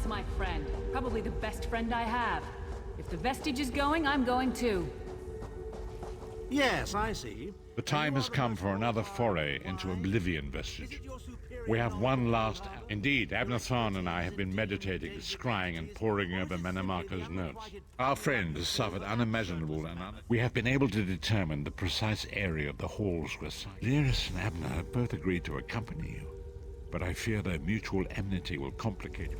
My friend. Probably the best friend I have. If the Vestige is going, I'm going too. Yes, I see. The time has come for another foray into Oblivion, Vestige. We have one last... Indeed, Abner Tharn and I have been meditating, scrying and poring over Manamarco's notes. Our friend has suffered unimaginable and we have been able to determine the precise area of the halls where Lyris and Abner have both agreed to accompany you. But I fear their mutual enmity will complicate it.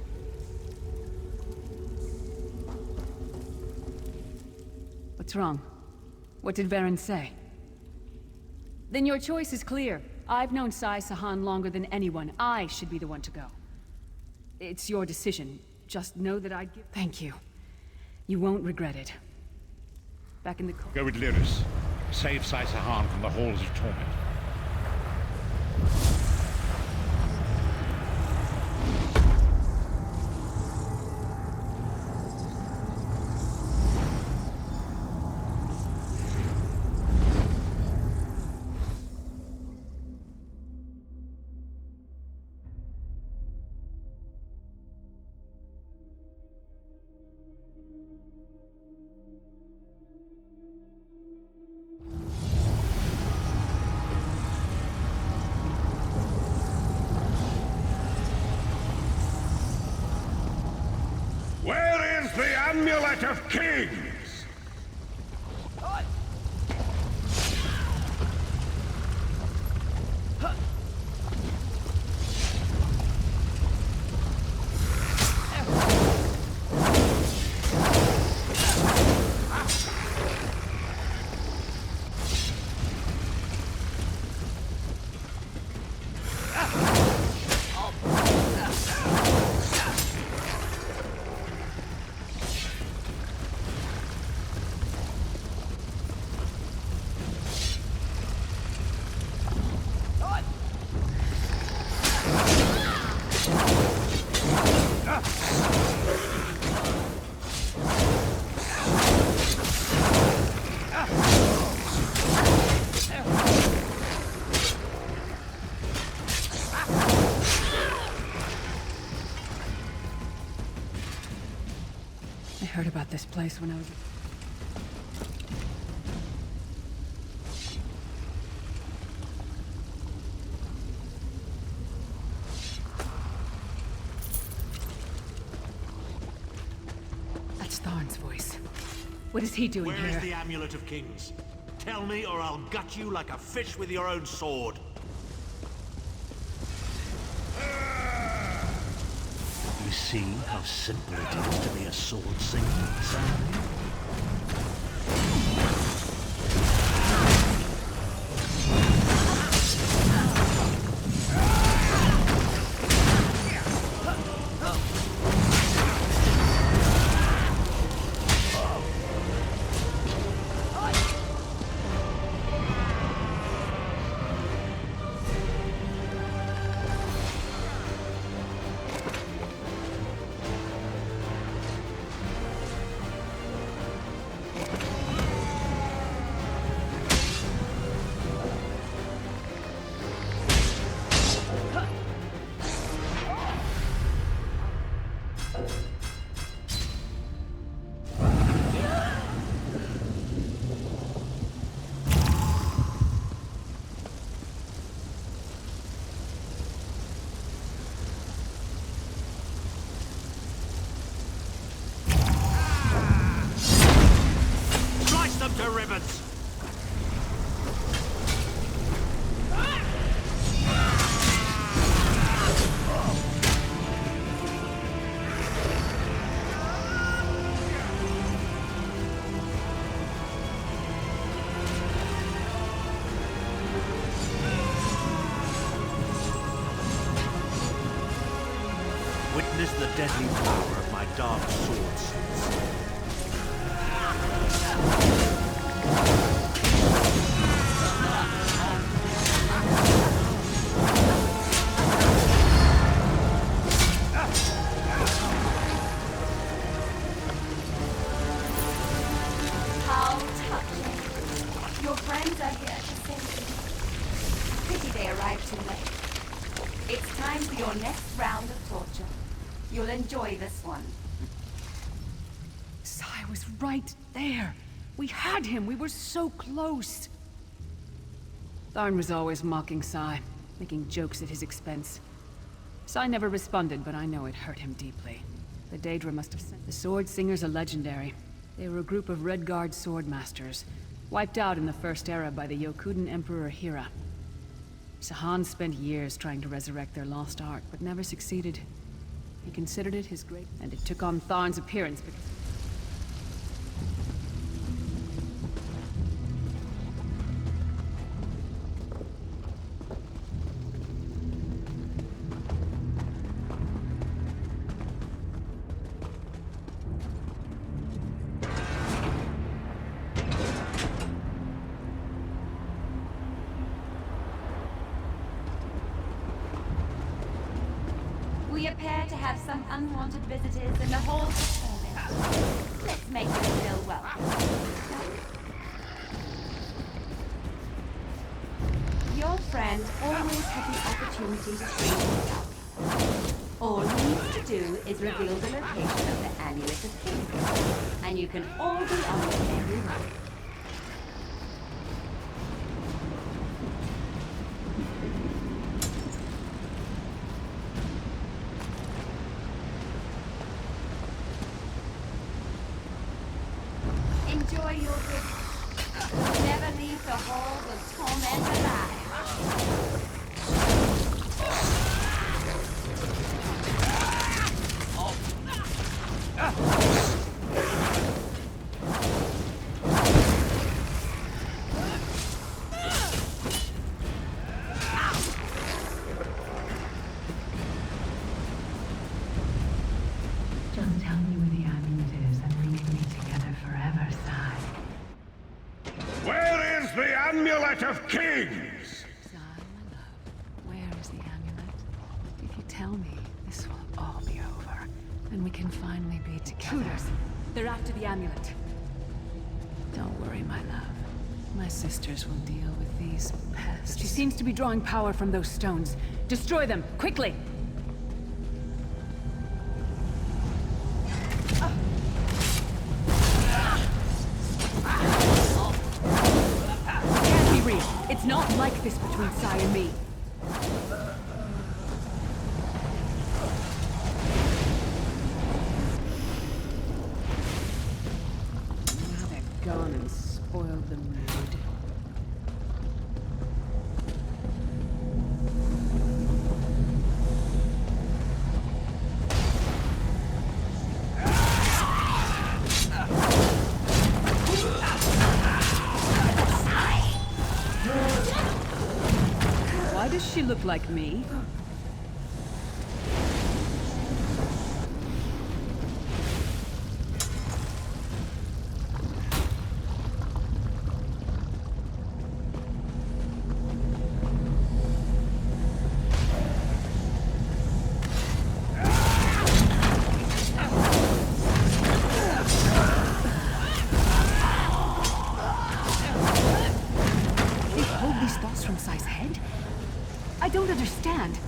What's wrong? What did Varen say? Then your choice is clear. I've known Sai Sahan longer than anyone. I should be the one to go. It's your decision. Just know that I'd give... Thank you. You won't regret it. Back in the... Go with Lyris. Save Sai Sahan from the halls of torment. Where is the Amulet of Kings? about this place when I was... That's Tharn's voice. What is he doing here? Where is the Amulet of Kings? Tell me, or I'll gut you like a fish with your own sword. You see how simple it is to be a sword singer, son? To ribbons! Witness the deadly power of my dark swords. How touching. Your friends are here to save you. Pity they arrived too late. It's time for your next round of torture. You'll enjoy this one. Sai was right there. We had him. We were so close. Tharn was always mocking Sai, making jokes at his expense. Sai never responded, but I know it hurt him deeply. The Daedra must have sent... The Sword Singers are legendary. They were a group of Redguard sword masters, wiped out in the First Era by the Yokudan Emperor Hira. Sahan spent years trying to resurrect their lost art, but never succeeded. He considered it his great... And it took on Tharn's appearance because... We appear to have some unwanted visitors in the halls of torment. Let's make them feel welcome. Your friend always has the opportunity to show himself. All he needs to do is reveal the location of the Amulet of Kings, and you can all be on your merry way. Enjoy your visit. Never leave the halls of torment alive. Just tell me where the amulet is and we can be together forever, Sai. Where is the Amulet of Kings? Sai, my love, where is the amulet? If you tell me, this will all be over, and we can finally be together. Shooters! They're after the amulet. Don't worry, my love. My sisters will deal with these pests. She seems to be drawing power from those stones. Destroy them, quickly! this between Sai and me. Now they're gone and spoiled the mood. Why does she look like me? They pulled these thoughts from Sai's head? I don't understand.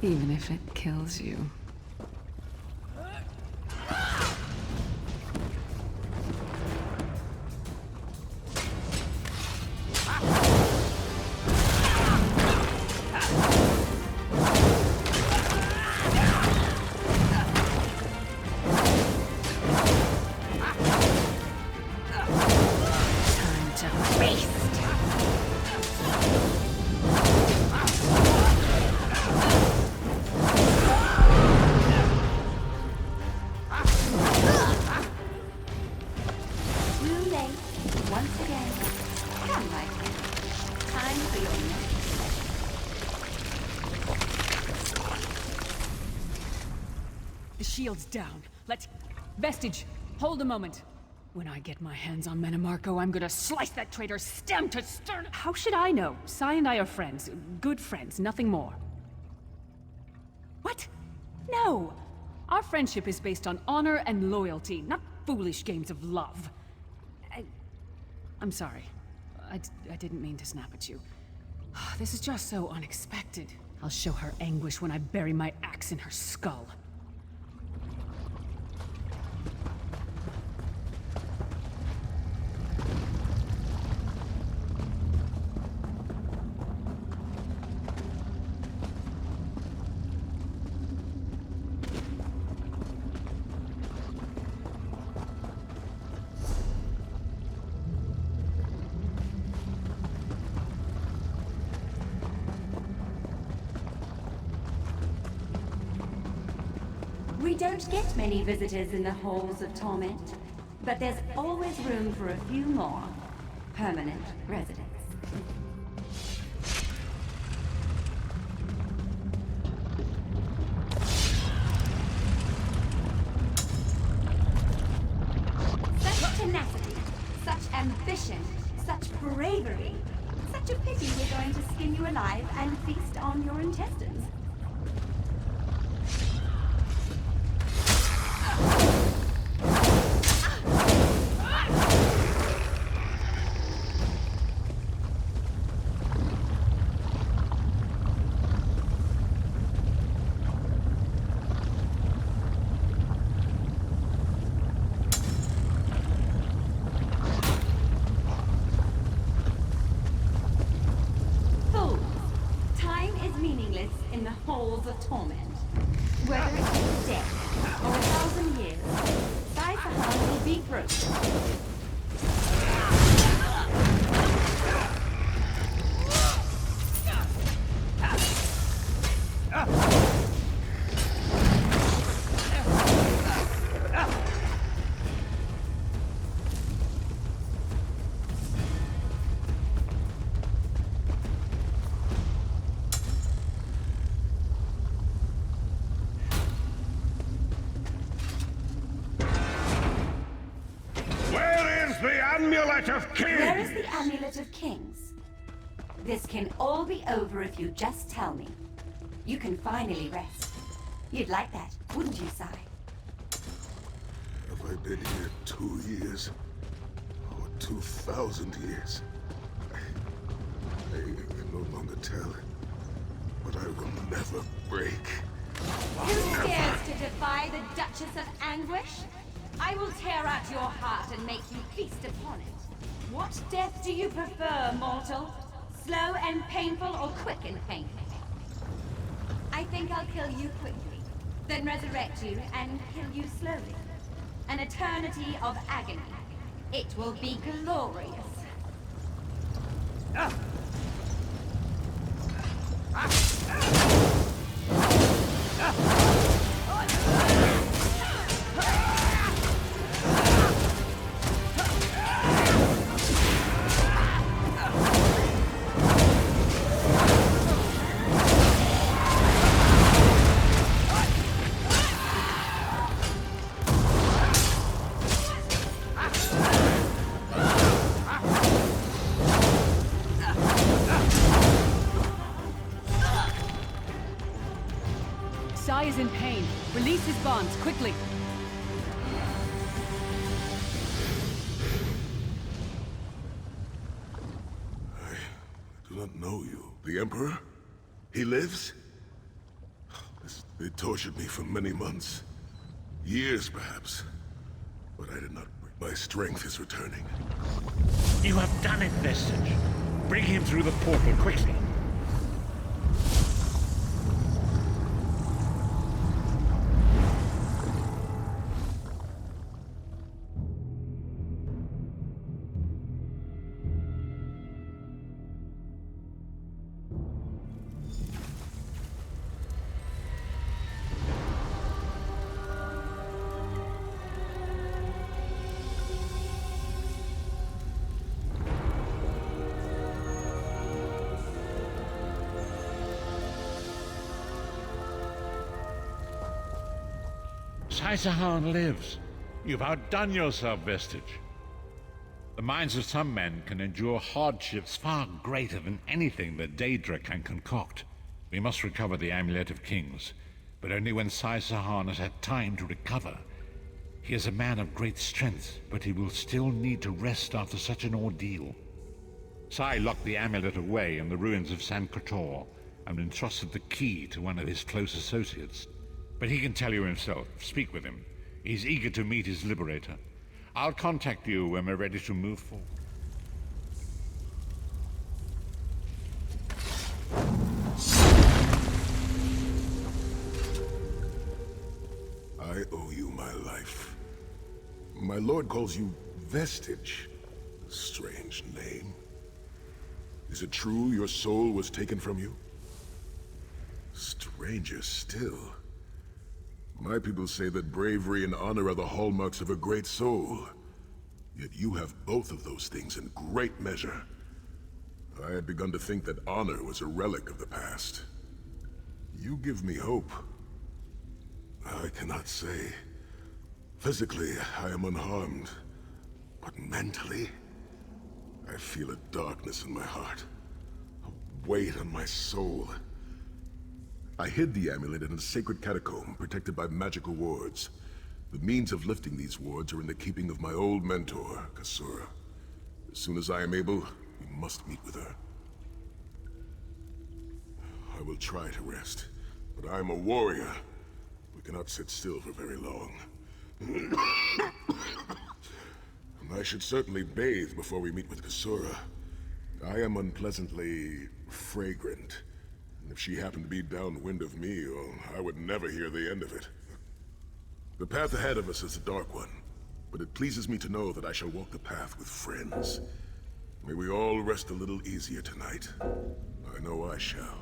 Even if it kills you. Time to feast! The shield's down. Let's... Vestige, hold a moment. When I get my hands on Menomarco, I'm gonna slice that traitor's stem to stern... How should I know? Sai and I are friends. Good friends, nothing more. What? No! Our friendship is based on honor and loyalty, not foolish games of love. I'm sorry. I didn't mean to snap at you. This is just so unexpected. I'll show her anguish when I bury my axe in her skull. We don't get many visitors in the Halls of Torment, but there's always room for a few more permanent residents. Such tenacity, such ambition, such bravery. Such a pity we're going to skin you alive and feast on your intestines. In the halls of torment. Whether it's death or 1,000 years, Sai Sahan will be broken. Amulet of Kings! Where is the Amulet of Kings? This can all be over if you just tell me. You can finally rest. You'd like that, wouldn't you, Sai? Have I been here 2 years? Or 2,000 years? I can no longer tell. But I will never break. Who dares to defy the Duchess of Anguish? I will tear out your heart and make you feast upon it. What death do you prefer, mortal? Slow and painful or quick and painful? I think I'll kill you quickly, then resurrect you and kill you slowly. An eternity of agony. It will be glorious. Sai is in pain. Release his bonds, quickly. I do not know you. The Emperor? He lives? They tortured me for many months. Years, perhaps. But I did not break. My strength is returning. You have done it, Vestige. Bring him through the portal quickly. Sai Sahan lives. You've outdone yourself, Vestige. The minds of some men can endure hardships far greater than anything that Daedra can concoct. We must recover the Amulet of Kings, but only when Sai Sahan has had time to recover. He is a man of great strength, but he will still need to rest after such an ordeal. Sai locked the amulet away in the ruins of San Kotor and entrusted the key to one of his close associates. But he can tell you himself. Speak with him. He's eager to meet his liberator. I'll contact you when we're ready to move forward. I owe you my life. My lord calls you Vestige. Strange name. Is it true your soul was taken from you? Stranger still. My people say that bravery and honor are the hallmarks of a great soul. Yet you have both of those things in great measure. I had begun to think that honor was a relic of the past. You give me hope. I cannot say. Physically, I am unharmed. But mentally, I feel a darkness in my heart. A weight on my soul. I hid the amulet in a sacred catacomb protected by magical wards. The means of lifting these wards are in the keeping of my old mentor, Kasura. As soon as I am able, we must meet with her. I will try to rest, but I am a warrior. We cannot sit still for very long. I should certainly bathe before we meet with Kasura. I am unpleasantly fragrant. If she happened to be downwind of me, well, I would never hear the end of it. The path ahead of us is a dark one, but it pleases me to know that I shall walk the path with friends. May we all rest a little easier tonight. I know I shall.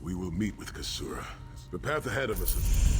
We will meet with Kasura. The path ahead of us is...